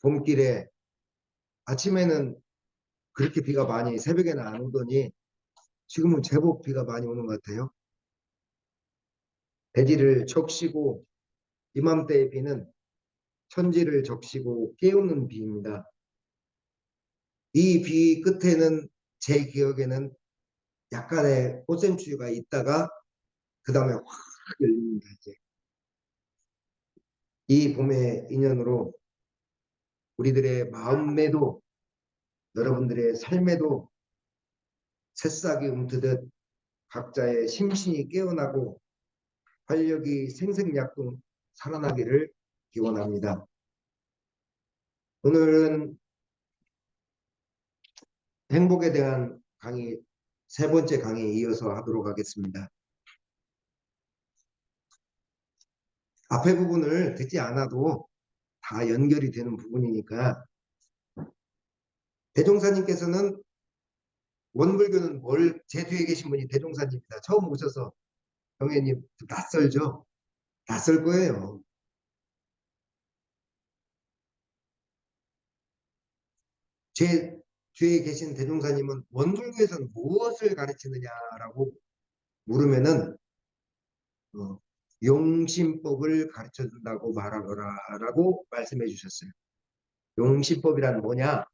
봄길에 아침에는 그렇게 비가 많이 새벽에는 안 오더니 지금은 제법 비가 많이 오는 것 같아요. 대지를 적시고 이맘때의 비는 천지를 적시고 깨우는 비입니다. 이 비 끝에는 제 기억에는 약간의 꽃샘추위가 있다가 그 다음에 확 열립니다. 이제 이 봄의 인연으로 우리들의 마음에도 여러분들의 삶에도 새싹이 움트듯 각자의 심신이 깨어나고 활력이 생생약동 살아나기를 기원합니다. 오늘은 행복에 대한 강의 세 번째 강의에 이어서 하도록 하겠습니다. 앞에 부분을 듣지 않아도 다 연결이 되는 부분이니까 대종사님께서는 원불교는 제 뒤에 계신 분이 대종사님입니다. 처음 오셔서 정혜님 낯설죠? 낯설 거예요. 제 뒤에 계신 대종사님은 원불교에서는 무엇을 가르치느냐라고 물으면은 용심법을 가르쳐 준다고 말하거라라고 말씀해 주셨어요. 용심법이란 뭐냐?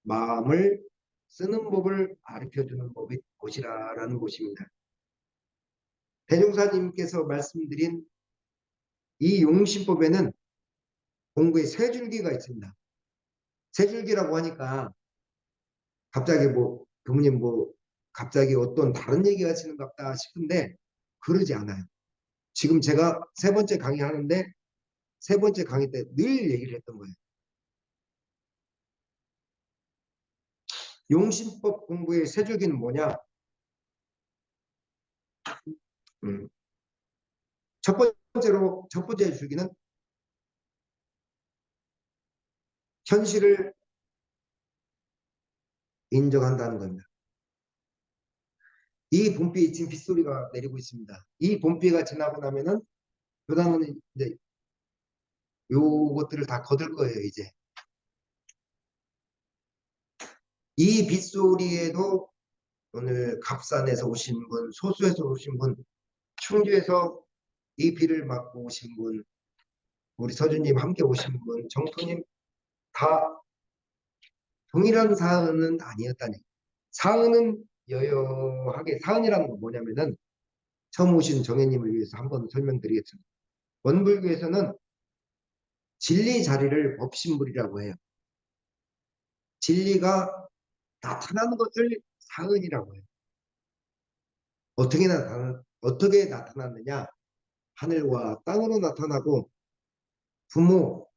마음을 쓰는 법을 가르쳐 주는 곳이라는 곳입니다. 대종사님께서 말씀드린 이 용심법에는 공부의 세 줄기가 있습니다. 세 줄기라고 하니까 갑자기 부모님 갑자기 어떤 다른 얘기 하시는 것 같다 싶은데 그러지 않아요. 지금 제가 세 번째 강의 하는데 세 번째 강의 때 늘 얘기를 했던 거예요. 용심법 공부의 세 줄기는 뭐냐? 첫 번째 줄기는 현실을 인정한다는 겁니다. 이 봄비 지금 빗소리가 내리고 있습니다. 이 봄비가 지나고 나면은 그다음은 이제 요것들을 다 거둘 거예요. 이제 이 빗소리에도 오늘 갑산에서 오신 분, 소수에서 오신 분, 충주에서 이 비를 맞고 오신 분, 우리 서주님 함께 오신 분, 정토님 다 동일한 사은은 아니었다니. 사은은 여여하게 사은이라는 건 뭐냐면은 처음 오신 정혜님을 위해서 한번 설명드리겠습니다. 원불교에서는 진리 자리를 법신불이라고 해요. 진리가 나타나는 것을 사은이라고 해요. 어떻게 나타났느냐? 하늘과 땅으로 나타나고 부모,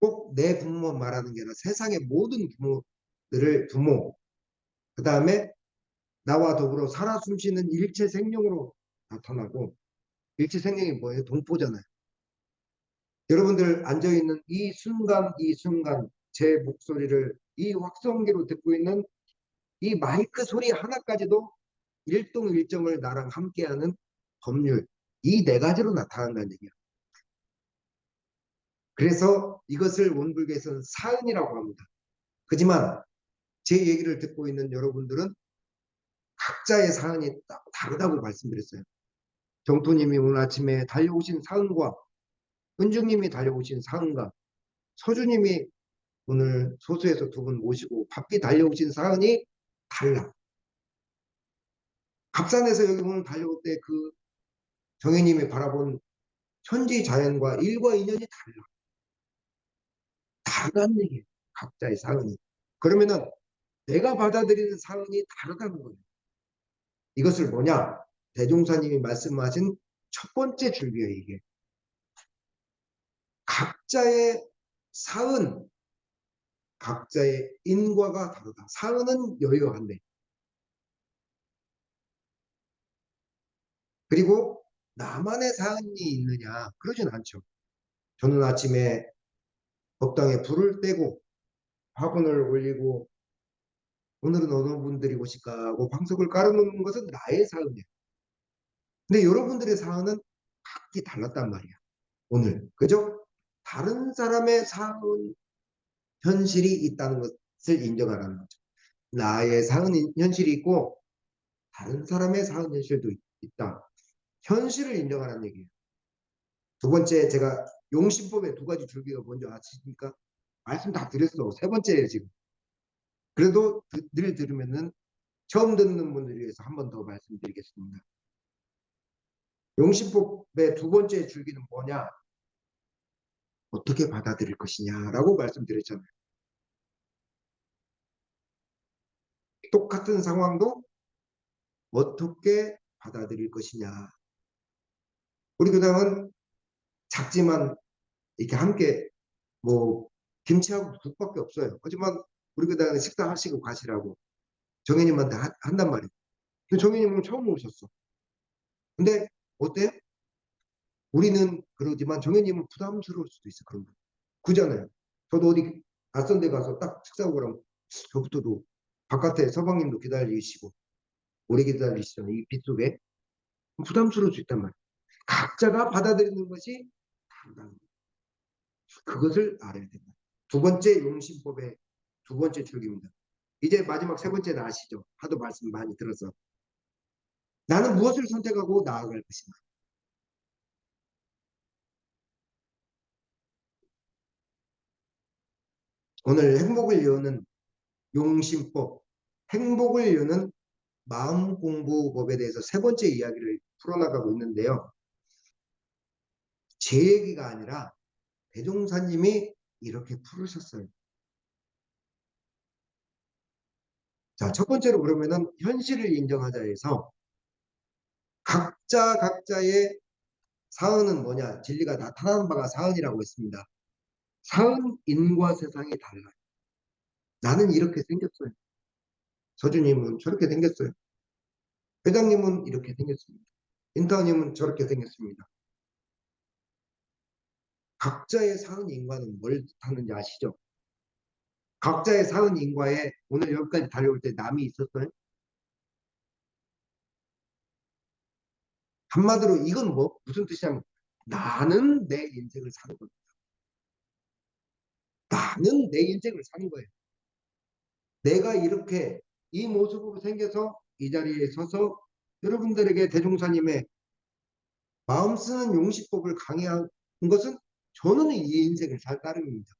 꼭 내 부모 말하는 게 아니라 세상의 모든 부모들을 부모, 그 다음에 나와 더불어 살아 숨쉬는 일체 생명으로 나타나고 일체 생명이 뭐예요? 동포잖아요. 여러분들 앉아있는 이 순간 제 목소리를 이 확성기로 듣고 있는 이 마이크 소리 하나까지도 일동일정을 나랑 함께하는 법률, 이 네 가지로 나타난다는 얘기야. 그래서 이것을 원불교에서는 사은이라고 합니다. 하지만 제 얘기를 듣고 있는 여러분들은 각자의 사은이 다르다고 말씀드렸어요. 정토님이 오늘 아침에 달려오신 사은과 은중님이 달려오신 사은과 서주님이 오늘 소수에서 두 분 모시고 바삐 달려오신 사은이 달라. 갑산에서 여기 오늘 달려올 때 그 정혜님이 바라본 천지 자연과 일과 인연이 달라. 다르다는 얘기예요. 각자의 사은이. 그러면은 내가 받아들이는 사은이 다르다는 거예요. 이것을 뭐냐? 대종사님이 말씀하신 첫 번째 줄기예요. 이게. 각자의 사은, 각자의 인과가 다르다. 사은은 여유한데. 그리고 나만의 사은이 있느냐? 그러진 않죠. 저는 아침에 법당에 불을 떼고 화분을 올리고 오늘은 어느 분들이 오실까 하고 방석을 깔아놓는 것은 나의 사은이에요. 근데 여러분들의 사은은 각기 달랐단 말이야. 오늘. 그죠? 다른 사람의 사은, 현실이 있다는 것을 인정하라는 거죠. 나의 사은 현실이 있고 다른 사람의 사은 현실도 있다. 현실을 인정하라는 얘기예요. 두 번째, 제가 용신법의 두 가지 줄기가 뭔지 아십니까? 말씀 다 드렸어. 세 번째예요, 지금. 그래도 늘 들으면은 처음 듣는 분들을 위해서 한 번 더 말씀드리겠습니다. 용신법의 두 번째 줄기는 뭐냐? 어떻게 받아들일 것이냐라고 말씀드렸잖아요. 똑같은 상황도 어떻게 받아들일 것이냐. 우리 교당은 작지만 이렇게 함께 뭐 김치하고 국밖에 없어요. 하지만 우리 교당은 식사하시고 가시라고 정현님한테 한단 말이에요. 근데 정현님은 처음 오셨어. 근데 어때요? 우리는 그러지만 정현님은 부담스러울 수도 있어. 그런 거. 그잖아요. 저도 어디 낯선 데 가서 딱 식사하고 그러면 저부터도 바깥에 서방님도 기다리시고 오래 기다리시잖아요. 이 빗속에. 부담스러울 수 있단 말이에요. 각자가 받아들이는 것이 다르다는 거예요. 그것을 알아야 된다. 두 번째 용신법의 두 번째 줄기입니다. 이제 마지막 세 번째는 아시죠? 하도 말씀 많이 들어서. 나는 무엇을 선택하고 나아갈 것인가? 오늘 행복을 여는 용신법, 행복을 여는 마음 공부법에 대해서 세 번째 이야기를 풀어나가고 있는데요. 제 얘기가 아니라 대종사님이 이렇게 풀으셨어요. 자, 첫 번째로 그러면은 현실을 인정하자 해서 각자의 사은은 뭐냐? 진리가 나타나는 바가 사은이라고 했습니다. 사은인과 세상이 달라요. 나는 이렇게 생겼어요. 서주님은 저렇게 생겼어요. 회장님은 이렇게 생겼습니다. 인턴님은 저렇게 생겼습니다. 각자의 사은 인과는 뭘 뜻하는지 아시죠? 각자의 사은 인과에 오늘 여기까지 달려올 때 남이 있었어요? 한마디로 이건 뭐 무슨 뜻이냐면 나는 내 인생을 사는 거예요. 나는 내 인생을 사는 거예요. 내가 이렇게 이 모습으로 생겨서 이 자리에 서서 여러분들에게 대종사님의 마음 쓰는 용시법을 강의한 것은 저는 이 인생을 살 따름입니다.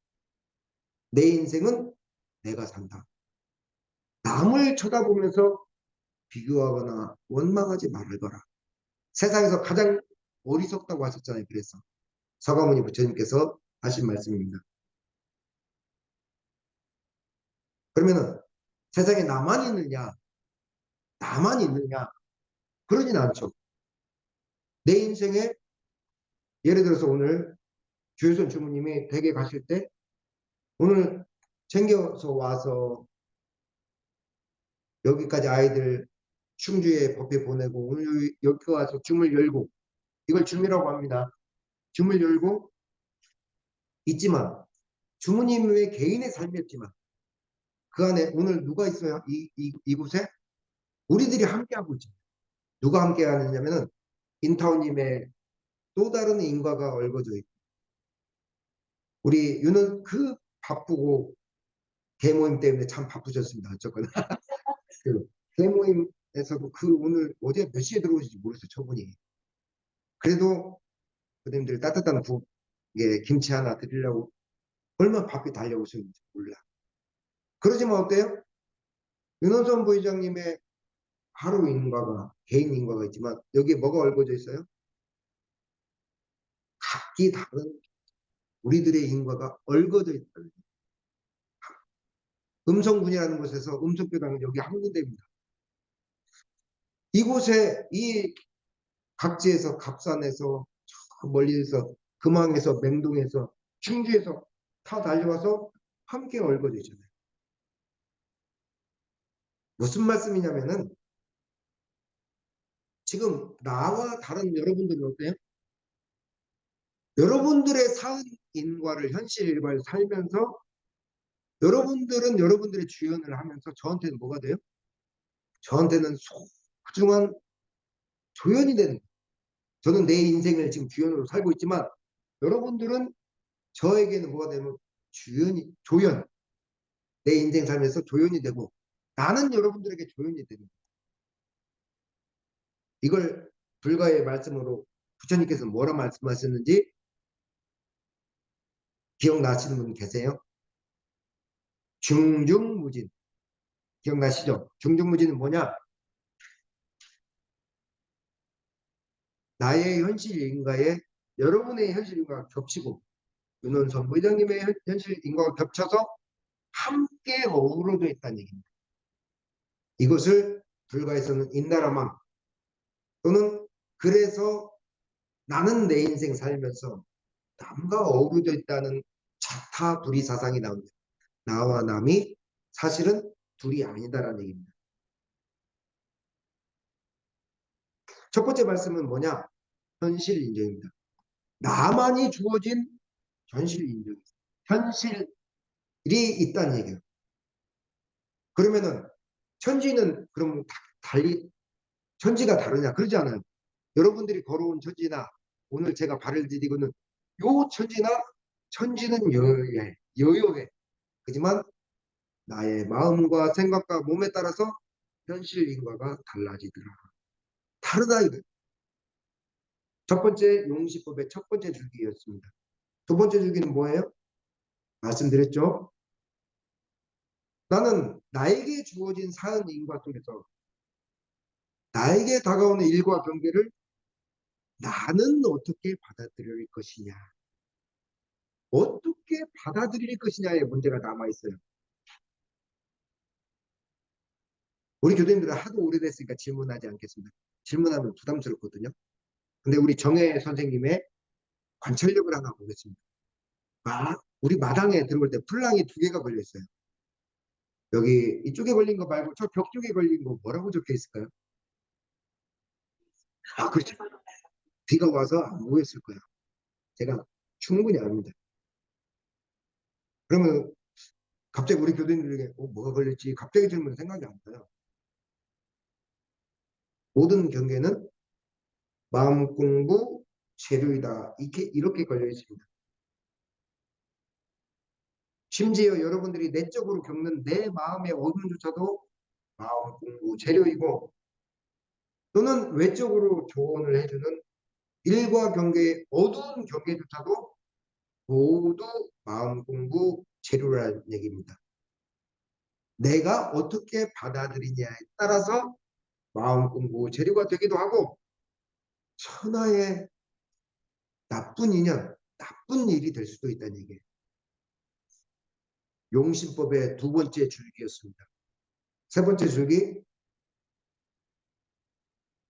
내 인생은 내가 산다. 남을 쳐다보면서 비교하거나 원망하지 말거라. 세상에서 가장 어리석다고 하셨잖아요. 그래서 서가모니 부처님께서 하신 말씀입니다. 그러면은 세상에 나만 있느냐? 나만 있느냐? 그러진 않죠. 내 인생에 예를 들어서 오늘 주효선 주무님이 댁에 가실 때 오늘 챙겨서 와서 여기까지 아이들 충주에 법회 보내고 오늘 여기 와서 줌을 열고 이걸 줌이라고 합니다. 줌을 열고 있지만 주무님의 개인의 삶이었지만 그 안에 오늘 누가 있어요? 이곳에 우리들이 함께하고 있죠. 누가 함께 하느냐면은 인타오님의 또 다른 인과가 얽어져 있고 우리 유는 그 바쁘고 대모임 때문에 참 바쁘셨습니다. 어쨌거나 그 대모임에서도 그 오늘 어제 몇 시에 들어오실지 모르겠어요. 저분이. 그래도 그님들 따뜻한 국에 김치 하나 드리려고 얼마나 바삐 달려오셨는지 몰라. 그러지만 어때요? 윤호선 부회장님의 하루 인과가 개인 인과가 있지만 여기에 뭐가 얽어져 있어요? 각기 다른 우리들의 인과가 얽어져 있다. 음성군이라는 곳에서 음성교당은 여기 한 군데입니다. 이곳에 이 각지에서 갑산에서 멀리에서 금왕에서 맹동에서 충주에서 다 달려와서 함께 얽어져 있잖아요. 무슨 말씀이냐면은 지금 나와 다른 여러분들은 어때요? 여러분들의 사은 인과를 현실 일과를 살면서 여러분들은 여러분들의 주연을 하면서 저한테는 뭐가 돼요? 저한테는 소중한 조연이 되는 거예요. 저는 내 인생을 지금 주연으로 살고 있지만 여러분들은 저에게는 뭐가 되면 조연, 내 인생 살면서 조연이 되고 나는 여러분들에게 조연이 되는 거예요. 이걸 불가의 말씀으로 부처님께서 뭐라 말씀하셨는지 기억나시는 분 계세요? 중중무진. 기억나시죠? 중중무진은 뭐냐? 나의 현실인가에 여러분의 현실인가가 겹치고 윤원선 부회장님의 현실인가가 겹쳐서 함께 어우러져 있다는 얘기입니다. 이것을 불가에서는 인나라망 또는 그래서 나는 내 인생 살면서 남과 어우러져 있다는 자타 불이 사상이 나옵니다. 나와 남이 사실은 둘이 아니다라는 얘기입니다. 첫 번째 말씀은 뭐냐? 현실 인정입니다. 나만이 주어진 현실 인정입니다. 현실이 있다는 얘기예요. 그러면은 천지는 그럼 달리 천지가 다르냐? 그러지 않아요. 여러분들이 걸어온 천지나 오늘 제가 발을 디디고는 요 천지나 천지는 여여해. 하지만 나의 마음과 생각과 몸에 따라서 현실 인과가 달라지더라. 다르다 이거. 첫 번째 용시법의 첫 번째 줄기였습니다. 두 번째 줄기는 뭐예요? 말씀드렸죠. 나는 나에게 주어진 사은 인과 속에서 나에게 다가오는 일과 경계를 나는 어떻게 받아들일 것이냐. 어떻게 받아들일 것이냐의 문제가 남아있어요. 우리 교수님들은 하도 오래됐으니까 질문하지 않겠습니다. 질문하면 부담스럽거든요. 근데 우리 정혜 선생님의 관찰력을 하나 보겠습니다. 우리 마당에 들어올 때 풀랑이 두 개가 걸려 있어요. 여기 이쪽에 걸린 거 말고 저 벽 쪽에 걸린 거 뭐라고 적혀 있을까요? 그렇죠. 비가 와서 안 보였을 거예요. 제가 충분히 압니다. 그러면 갑자기 우리 교수님들에게 뭐가 걸렸지? 갑자기 질문 생각이 안 나요. 모든 경계는 마음 공부 재료이다. 이렇게 걸려 있습니다. 심지어 여러분들이 내적으로 겪는 내 마음의 어둠조차도 마음 공부 재료이고 또는 외적으로 조언을 해주는 일과 경계의 어두운 경계조차도 모두 마음 공부 재료라는 얘기입니다. 내가 어떻게 받아들이냐에 따라서 마음 공부 재료가 되기도 하고 천하의 나쁜 인연, 나쁜 일이 될 수도 있다는 얘기예요. 용신법의 두 번째 줄기였습니다. 세 번째 줄기,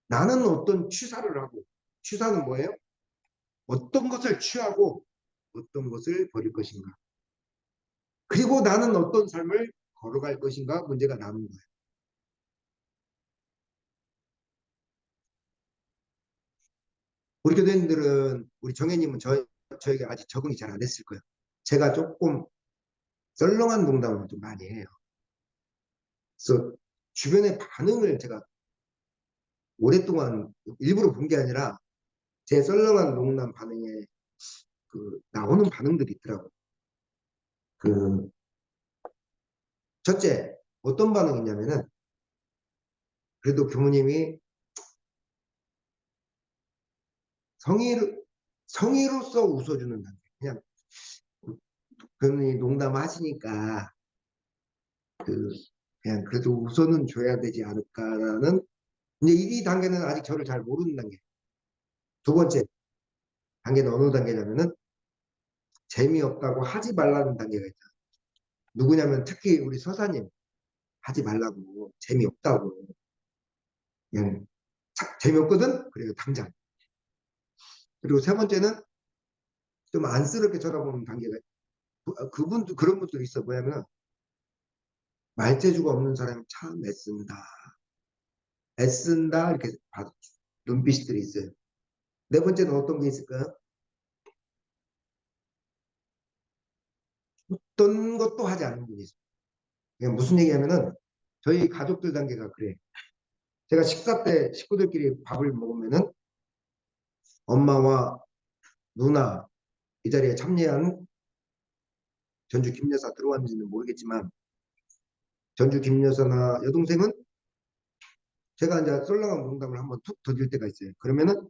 나는 어떤 취사를 하고, 취사는 뭐예요? 어떤 것을 취하고 어떤 것을 버릴 것인가. 그리고 나는 어떤 삶을 걸어갈 것인가 문제가 남은 거예요. 우리 교수님들은 우리 정혜님은 저에게 아직 적응이 잘 안 됐을 거예요. 제가 조금 썰렁한 농담을 좀 많이 해요. 그래서 주변의 반응을 제가 오랫동안 일부러 본 게 아니라 제 썰렁한 농담 반응에 나오는 반응들이 있더라고요. 그 첫째 어떤 반응이냐면은 그래도 교무님이 성의로서 웃어주는 단계. 그냥 교무님이 농담하시니까 그 그냥 그래도 웃어는 줘야 되지 않을까라는 이제 이 단계는 아직 저를 잘 모르는 단계. 두 번째 단계는 어느 단계냐면은 재미없다고 하지 말라는 단계가 있죠. 누구냐면 특히 우리 서사님 하지 말라고 재미없다고 그냥 재미없거든. 그리고 당장. 그리고 세 번째는 좀 안쓰럽게 쳐다보는 단계가 그분도 그런 분도 있어. 뭐냐면 말재주가 없는 사람이 참 애쓴다. 애쓴다 이렇게 눈빛들이 있어요. 네 번째는 어떤 게 있을까요? 어떤 것도 하지 않는 분이 있어요. 그냥 무슨 얘기하면은 저희 가족들 단계가 그래. 제가 식사 때 식구들끼리 밥을 먹으면은 엄마와 누나 이 자리에 참여한 전주 김여사 들어왔는지는 모르겠지만 전주 김여사나 여동생은 제가 이제 썰렁한 농담을 한번 툭 던질 때가 있어요. 그러면은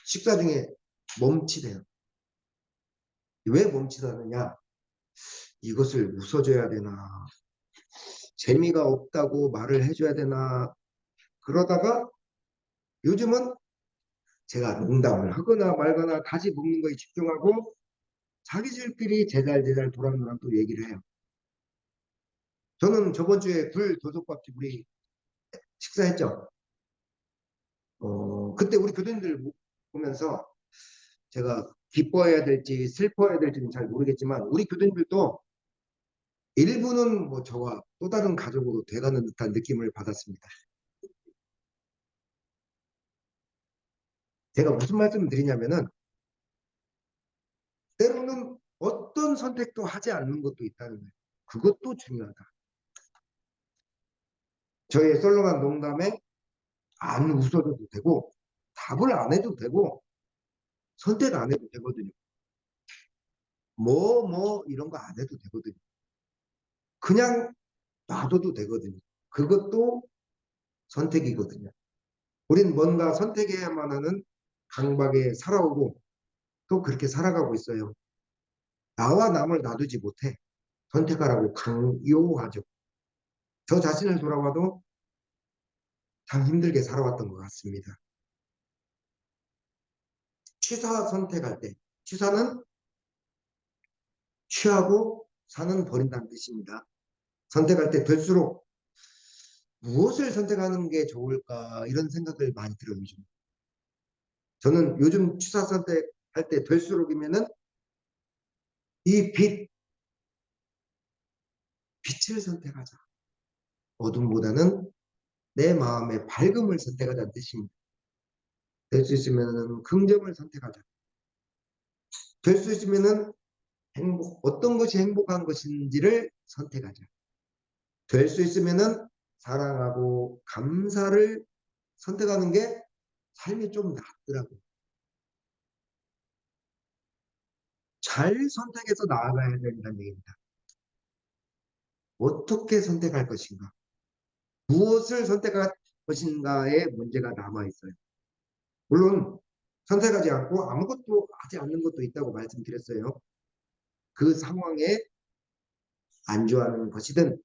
식사 중에 멈칫해요. 왜 멈칫하느냐? 이것을 웃어줘야 되나? 재미가 없다고 말을 해줘야 되나? 그러다가 요즘은 제가 농담을 하거나 말거나 다시 먹는 거에 집중하고 자기들끼리 제잘제잘 돌아누랑 또 얘기를 해요. 저는 저번 주에 굴 도둑밥집 우리 식사했죠. 그때 우리 교수님들 보면서 제가 기뻐해야 될지 슬퍼해야 될지는 잘 모르겠지만 우리 교수님들도 일부는 뭐 저와 또 다른 가족으로 돼가는 듯한 느낌을 받았습니다. 제가 무슨 말씀을 드리냐면은 때로는 어떤 선택도 하지 않는 것도 있다는 거예요. 그것도 중요하다. 저의 썰렁한 농담에 안 웃어줘도 되고 답을 안 해도 되고 선택 안 해도 되거든요. 뭐 이런 거 안 해도 되거든요. 그냥 놔둬도 되거든요. 그것도 선택이거든요. 우린 뭔가 선택해야만 하는 강박에 살아오고 또 그렇게 살아가고 있어요. 나와 남을 놔두지 못해. 선택하라고 강요하죠. 저 자신을 돌아봐도 참 힘들게 살아왔던 것 같습니다. 취사 선택할 때, 취사는 취하고 사는 버린다는 뜻입니다. 선택할 때 될수록 무엇을 선택하는 게 좋을까 이런 생각을 많이 들어요. 요즘. 저는 요즘 취사 선택할 때 될수록이면은 이 빛을 선택하자. 어둠보다는 내 마음의 밝음을 선택하자는 뜻입니다. 될 수 있으면 긍정을 선택하자. 될 수 있으면 어떤 것이 행복한 것인지를 선택하자. 될 수 있으면 사랑하고 감사를 선택하는 게 삶이 좀 낫더라고요. 잘 선택해서 나아가야 된다는 얘기입니다. 어떻게 선택할 것인가? 무엇을 선택할 것인가에 문제가 남아있어요. 물론 선택하지 않고 아무것도 하지 않는 것도 있다고 말씀드렸어요. 그 상황에 안주하는 것이든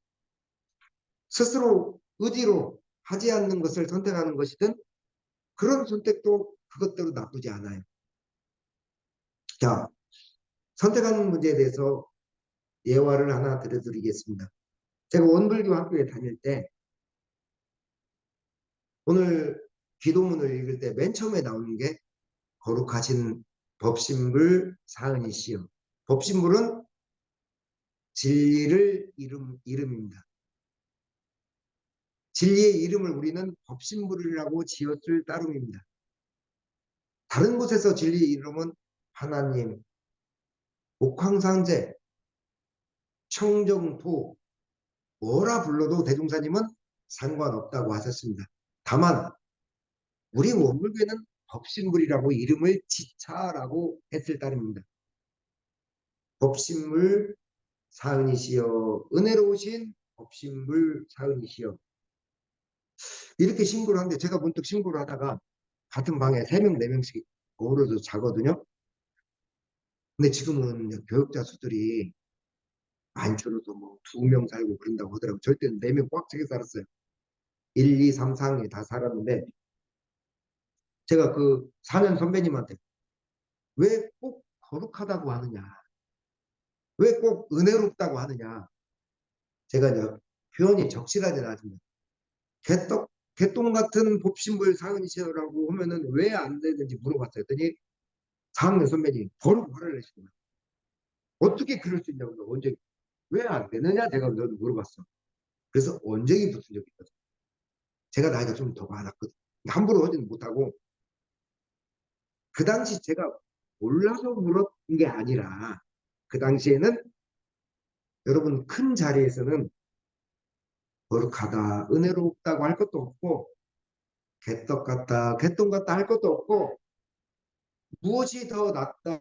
스스로 의지로 하지 않는 것을 선택하는 것이든 그런 선택도 그것대로 나쁘지 않아요. 자, 선택하는 문제에 대해서 예화를 하나 들려드리겠습니다. 제가 원불교 학교에 다닐 때 오늘 기도문을 읽을 때 맨 처음에 나오는 게 거룩하신 법신불 사은이시여. 법신불은 진리를 이름입니다. 진리의 이름을 우리는 법신불이라고 지었을 따름입니다. 다른 곳에서 진리의 이름은 하나님, 옥황상제, 청정토, 뭐라 불러도 대종사님은 상관없다고 하셨습니다. 다만 우리 원불교에는 법신불이라고 이름을 지차라고 했을 따름입니다. 법신불 사은이시여, 은혜로우신 법신불 사은이시여. 이렇게 신고를 하는데 제가 문득 신고를 하다가 같은 방에 3명, 4명씩 어우러져 자거든요. 근데 지금은 교육자 수들이 많죠로도 뭐 2명 살고 그런다고 하더라고요. 절대는 4명 꽉 차게 살았어요. 1, 2, 3, 4에 다 살았는데 제가 그 4년 선배님한테 왜 꼭 거룩하다고 하느냐, 왜 꼭 은혜롭다고 하느냐, 제가 이제 표현이 적실하지 않습니다. 개똥 같은 pop신불 사은이시여라고 하면은 왜 안 되는지 물어봤어요. 그랬더니 4학년 선배님이 바로 화를 내시더라고요. 어떻게 그럴 수 있냐고. 언제 왜 안 되느냐 제가 저도 물어봤어. 그래서 언쟁이 붙은 적이 있거든요. 제가 나이가 좀 더 많았거든요. 함부로 하지는 못하고 그 당시 제가 몰라서 물었던 게 아니라 그 당시에는 여러분 큰 자리에서는 거룩하다, 은혜롭다고 할 것도 없고 개떡 같다, 개똥 같다 할 것도 없고 무엇이 더 낫다,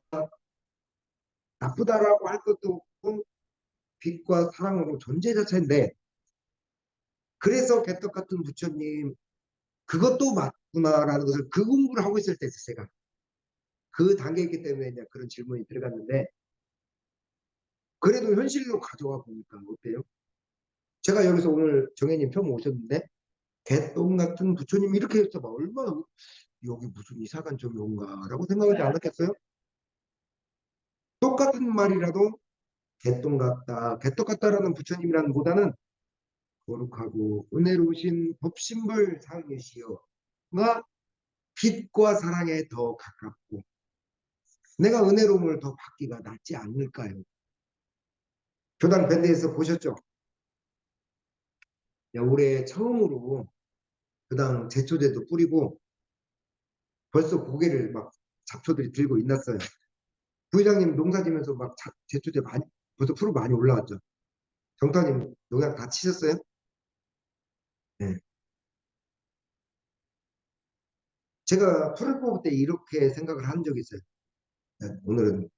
나쁘다라고 할 것도 없고 빛과 사랑으로 존재 자체인데 그래서 개떡 같은 부처님 그것도 맞구나라는 것을 그 공부를 하고 있을 때 제가 그 단계에 있기 때문에 이제 그런 질문이 들어갔는데 그래도 현실로 가져와 보니까 어때요? 제가 여기서 오늘 정혜님 처음 오셨는데 개똥 같은 부처님 이렇게 했어봐 얼마나 여기 무슨 이상한 점이 온가라고 생각하지 않았겠어요? 똑같은 말이라도 개똥 같다, 개떡 같다라는 부처님이라는 보다는 거룩하고 은혜로우신 법신불 상이시여가 빛과 사랑에 더 가깝고 내가 은혜로움을 더 받기가 낫지 않을까요? 교당 밴드에서 보셨죠? 올해 처음으로 교당 제초제도 뿌리고 벌써 고개를 막 잡초들이 들고 있났어요. 부회장님 농사 지면서 막 제초제 많이 벌써 풀이 많이 올라왔죠. 정타님 농약 다 치셨어요? 네. 제가 풀을 뽑을 때 이렇게 생각을 한 적이 있어요. 네, 오늘은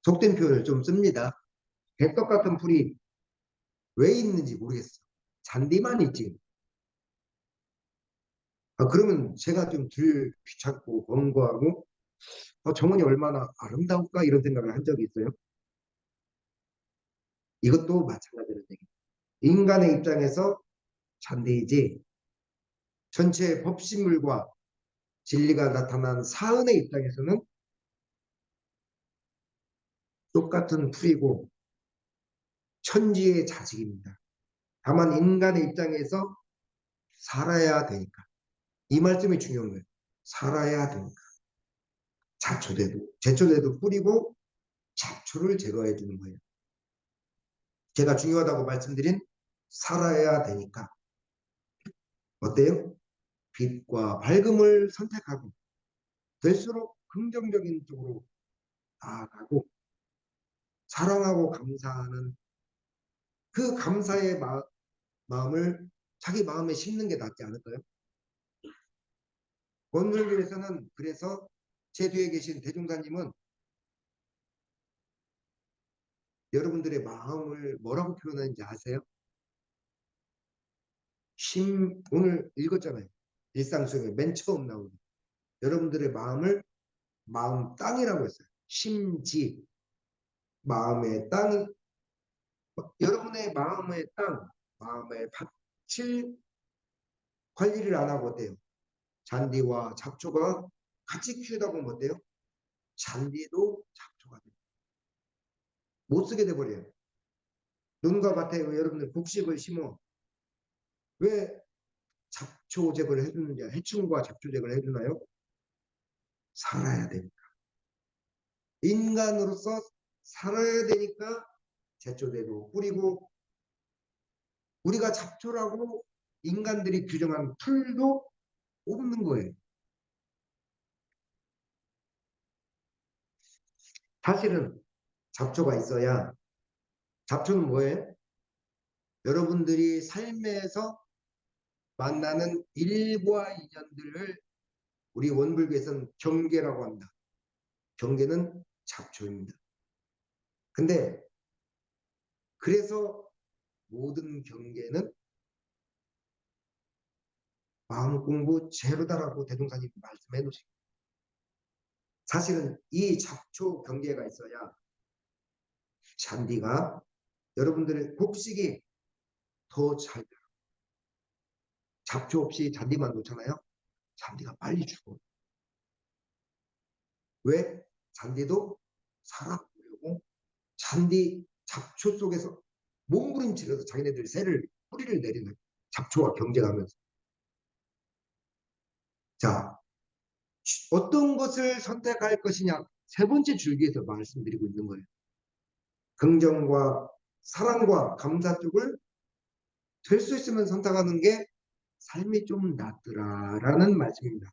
속된 표현을 좀 씁니다. 백덕 같은 풀이 왜 있는지 모르겠어. 잔디만 있지. 그러면 제가 좀 덜 귀찮고 번거하고 정원이 얼마나 아름다울까 이런 생각을 한 적이 있어요. 이것도 마찬가지로 얘기. 인간의 입장에서 잔디이지 전체 법신물과 진리가 나타난 사은의 입장에서는 똑같은 풀이고 천지의 자식입니다. 다만 인간의 입장에서 살아야 되니까. 이 말씀이 중요한 거예요. 살아야 되니까. 제초제도 뿌리고 잡초를 제거해 주는 거예요. 제가 중요하다고 말씀드린 살아야 되니까. 어때요? 빛과 밝음을 선택하고 될수록 긍정적인 쪽으로 나아가고 사랑하고 감사하는 그 감사의 마음을 자기 마음에 심는 게 낫지 않을까요? 원불교에서는 그래서 제 뒤에 계신 대종사님은 여러분들의 마음을 뭐라고 표현하는지 아세요? 오늘 읽었잖아요. 일상속에 맨 처음 나오는 여러분들의 마음을 마음 땅이라고 했어요. 심지 마음의 땅이 여러분의 마음의 땅, 마음의 밭을 관리를 안 하고 어때요? 잔디와 잡초가 같이 키우다 보면 어때요? 잔디도 잡초가 돼요. 못 쓰게 돼버려요. 눈과 밭에 여러분들 곡식을 심어 왜 잡초 제거를 해주느냐? 해충과 잡초 제거를 해주나요? 살아야 되니까. 인간으로서 살아야 되니까 제초제도 뿌리고 우리가 잡초라고 인간들이 규정한 풀도 없는 거예요. 사실은 잡초가 있어야 잡초는 뭐예요? 여러분들이 삶에서 만나는 일과 인연들을 우리 원불교에서는 경계라고 합니다. 경계는 잡초입니다. 근데 그래서 모든 경계는 마음 공부 제로다라고 대종사님이 말씀해 놓으십니다. 사실은 이 잡초 경계가 있어야 잔디가 여러분들의 곡식이 더 잘 돼요. 잡초 없이 잔디만 놓잖아요. 잔디가 빨리 죽어. 왜? 잔디도 살아보려고 잔디 잡초 속에서 몸부림치면서 자기네들 새를 뿌리를 내리는 잡초와 경쟁하면서 자 어떤 것을 선택할 것이냐 세 번째 줄기에서 말씀드리고 있는 거예요. 긍정과 사랑과 감사 쪽을 될 수 있으면 선택하는 게 삶이 좀 낫더라라는 말씀입니다.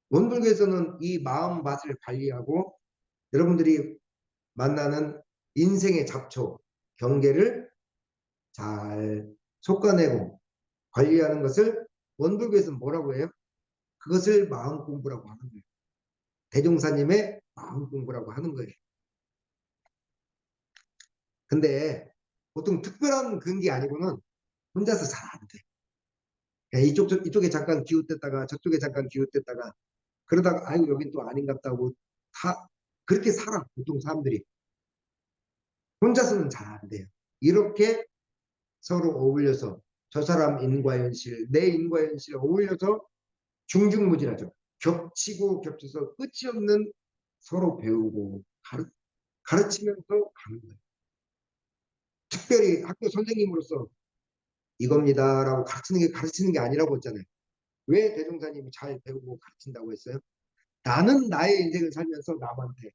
원불교에서는 이 마음 맛을 관리하고 여러분들이 만나는 인생의 잡초, 경계를 잘 솎아내고 관리하는 것을 원불교에서는 뭐라고 해요? 그것을 마음 공부라고 하는 거예요. 대종사님의 마음 공부라고 하는 거예요. 근데 보통 특별한 그런 게 아니고는 혼자서 잘 안 돼. 그냥 이쪽에 잠깐 기웃댔다가 저쪽에 잠깐 기웃댔다가 그러다가 아이고 여긴 또 아닌갑다고 다 그렇게 살아 보통 사람들이. 혼자서는 잘 안 돼요. 이렇게 서로 어울려서 저 사람 인과 현실, 내 인과 현실 어울려서 중중무진하죠. 겹치고 겹쳐서 끝이 없는 서로 배우고 가르치면서 가는 거예요. 특별히 학교 선생님으로서 이겁니다라고 가르치는 게 아니라고 했잖아요. 왜 대종사님이 잘 배우고 가르친다고 했어요? 나는 나의 인생을 살면서 남한테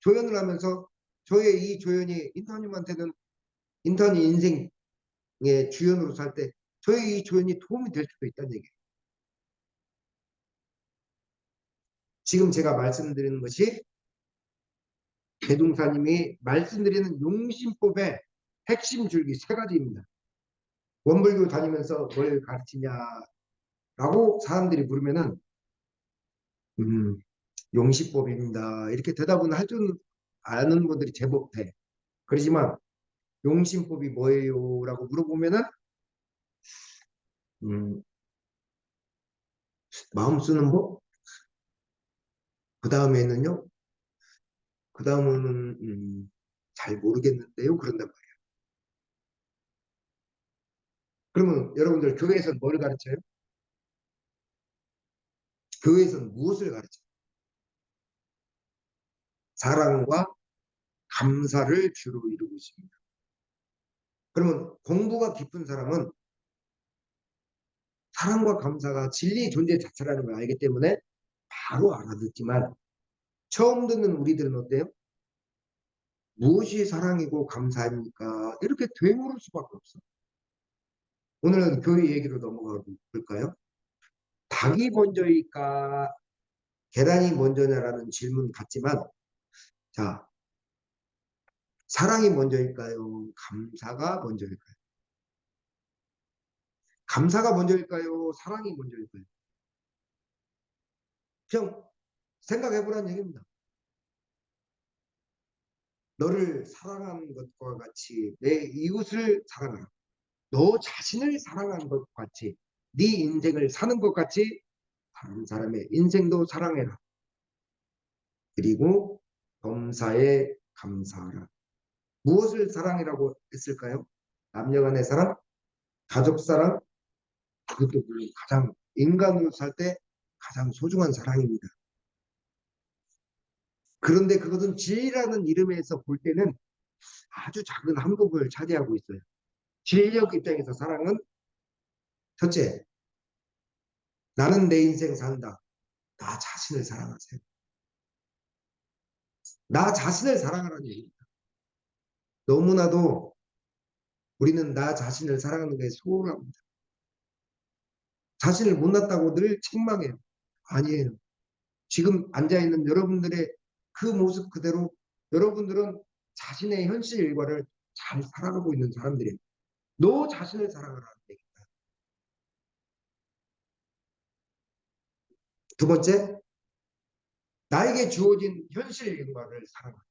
조연을 하면서 저의 이 조연이 인턴님한테는 인턴이 인생의 주연으로 살 때 저의 이 조연이 도움이 될 수도 있다는 얘기예요. 지금 제가 말씀드리는 것이 대종사님이 말씀드리는 용신법의 핵심 줄기 세 가지입니다. 원불교 다니면서 뭘 가르치냐라고 사람들이 물으면은 음, 용신법입니다. 이렇게 대답은 할 줄 아는 분들이 제법 돼. 그렇지만 용신법이 뭐예요? 라고 물어보면은 음, 마음 쓰는 법? 그 다음에는요? 그 다음은 잘 모르겠는데요? 그런단 말이에요. 그러면 여러분들 교회에서는 뭘 가르쳐요? 교회에서는 무엇을 가르쳐요? 사랑과 감사를 주로 이루고 있습니다. 그러면 공부가 깊은 사람은 사랑과 감사가 진리의 존재 자체라는 걸 알기 때문에 바로 알아듣지만 처음 듣는 우리들은 어때요? 무엇이 사랑이고 감사입니까? 이렇게 되물을 수밖에 없어. 오늘은 교회 얘기로 넘어가 볼까요? 닭이 먼저일까? 계란이 먼저냐라는 질문 같지만 자, 사랑이 먼저일까요? 감사가 먼저일까요? 감사가 먼저일까요? 사랑이 먼저일까요? 그냥 생각해보라는 얘기입니다. 너를 사랑하는 것과 같이 내 이웃을 사랑하라. 너 자신을 사랑하는 것과 같이 네 인생을 사는 것 같이 다른 사람의 인생도 사랑해라. 그리고 범사에 감사하라. 무엇을 사랑이라고 했을까요? 남녀간의 사랑, 가족 사랑, 그것도 물론 가장 인간으로 살 때 가장 소중한 사랑입니다. 그런데 그것은 진리라는 이름에서 볼 때는 아주 작은 한 부분을 차지하고 있어요. 진리적 입장에서 사랑은 첫째, 나는 내 인생 산다. 나 자신을 사랑하세요. 나 자신을 사랑하라는 얘기입니다. 너무나도 우리는 나 자신을 사랑하는 게 소홀합니다. 자신을 못났다고 늘 책망해요. 아니에요. 지금 앉아있는 여러분들의 그 모습 그대로 여러분들은 자신의 현실 일과를 잘 살아가고 있는 사람들이에요. 너 자신을 사랑하라는 얘기입니다. 두 번째, 나에게 주어진 현실 일과를 사랑하라.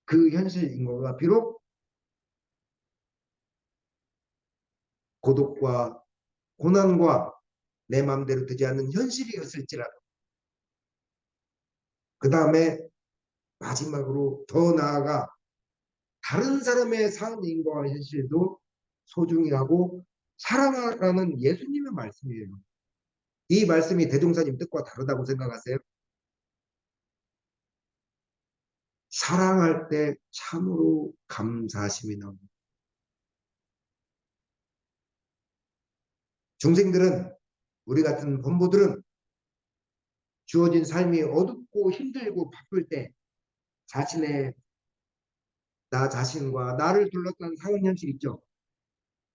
그 현실 인과가 비록 고독과 고난과 내 마음대로 되지 않는 현실이었을지라도 그 다음에 마지막으로 더 나아가 다른 사람의 삶 인과와 현실도 소중히 하고 사랑하라는 예수님의 말씀이에요. 이 말씀이 대종사님 뜻과 다르다고 생각하세요? 사랑할 때 참으로 감사심이 나옵니다. 중생들은 우리 같은 범부들은 주어진 삶이 어둡고 힘들고 바쁠 때 자신의 나 자신과 나를 둘러싼 사회 현실 있죠.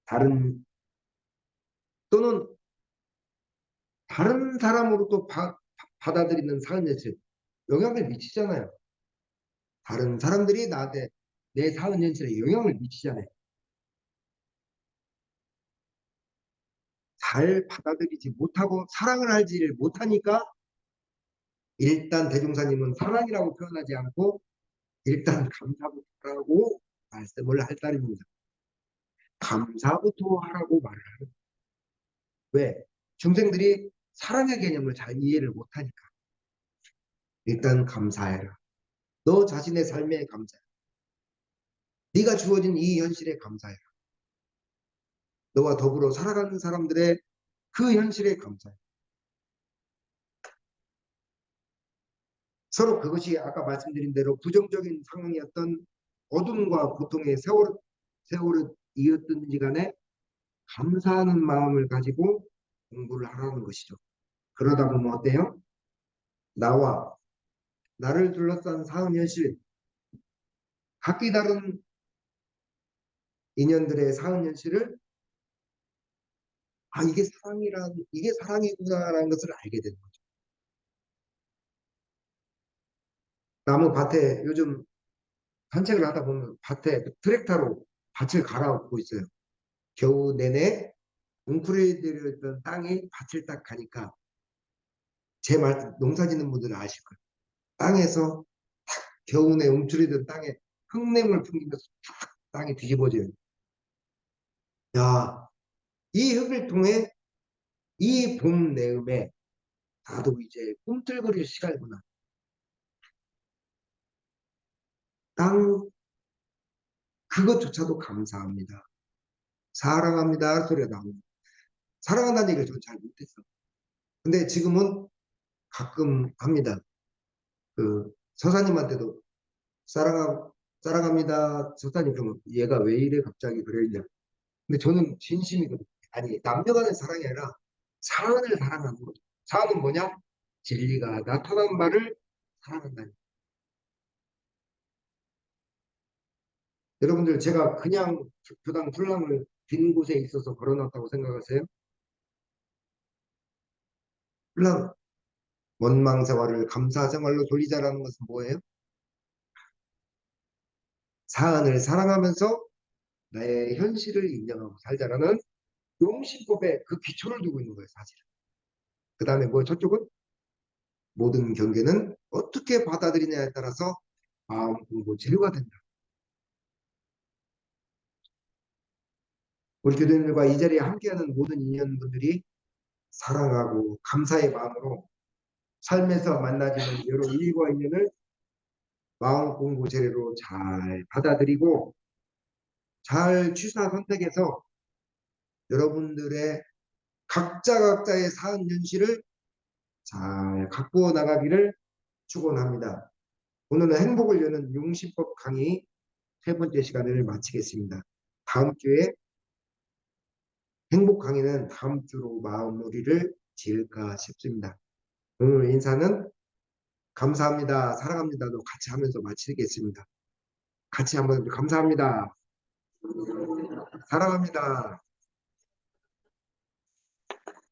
다른 또는 다른 사람으로 또 받아들이는 사회 현실 영향을 미치잖아요. 다른 사람들이 나한테 내 사회 현실에 영향을 미치잖아요. 잘 받아들이지 못하고 사랑을 하지를 못하니까 일단 대종사님은 사랑이라고 표현하지 않고 일단 감사부터 하고 말씀을 할 따름입니다. 감사부터 하라고 말을 하는. 왜? 중생들이 사랑의 개념을 잘 이해를 못하니까. 일단 감사해라. 너 자신의 삶에 감사해. 네가 주어진 이 현실에 감사해라. 너와 더불어 살아가는 사람들의 그 현실에 감사해. 서로 그것이 아까 말씀드린 대로 부정적인 상황이었던 어둠과 고통의 세월을 이었든지 간에 감사하는 마음을 가지고 공부를 하라는 것이죠. 그러다 보면 어때요? 나와 나를 둘러싼 사은 현실, 각기 다른 인연들의 사은 현실을 이게 사랑이구나라는 것을 알게 되는 거죠. 나무 밭에 요즘 산책을 하다 보면 밭에 트랙터로 밭을 갈아엎고 있어요. 겨우 내내 웅크려있던 땅이 밭을 딱 가니까 제 말 농사 짓는 분들은 아실 거예요. 땅에서 겨우내 움츠리던 땅에 흙냄을 풍기면서 탁 땅이 뒤집어져요. 야, 이 흙을 통해 이 봄 내음에 나도 이제 꿈틀거릴 시간이구나. 땅 그것조차도 감사합니다. 사랑합니다 소리가 나옵니다. 사랑한다는 얘기를 저는 잘 못했어. 근데 지금은 가끔 합니다. 그 서사님한테도 사랑합니다 서사님 그러면 얘가 왜 이래 갑자기 그러냐. 근데 저는 진심이거든요. 아니 남녀 간의 사랑이 아니라 사안을 사랑하는 거죠. 사안은 뭐냐? 진리가 나타난 바를 사랑한다니. 여러분들 제가 그냥 교당 풀랑을 빈 곳에 있어서 걸어놨다고 생각하세요? 풀랑 원망 생활을 감사 생활로 돌리자라는 것은 뭐예요? 사안을 사랑하면서 나의 현실을 인정하고 살자라는 용신법의 그 기초를 두고 있는 거예요, 사실은. 그 다음에 뭐 저쪽은 모든 경계는 어떻게 받아들이냐에 따라서 마음 공부 재료가 된다. 우리 교도님들과 이 자리에 함께하는 모든 인연분들이 사랑하고 감사의 마음으로 삶에서 만나지는 여러 일과 인연을 마음 공부 재료로 잘 받아들이고 잘 취사 선택해서 여러분들의 각자의 사은 현실을 잘 가꾸어 나가기를 축원합니다. 오늘은 행복을 여는 용시법 강의 세 번째 시간을 마치겠습니다. 다음 주에 행복 강의는 다음 주로 마무리를 지을까 싶습니다. 오늘 인사는 감사합니다. 사랑합니다도 같이 하면서 마치겠습니다. 같이 한번 감사합니다. 사랑합니다.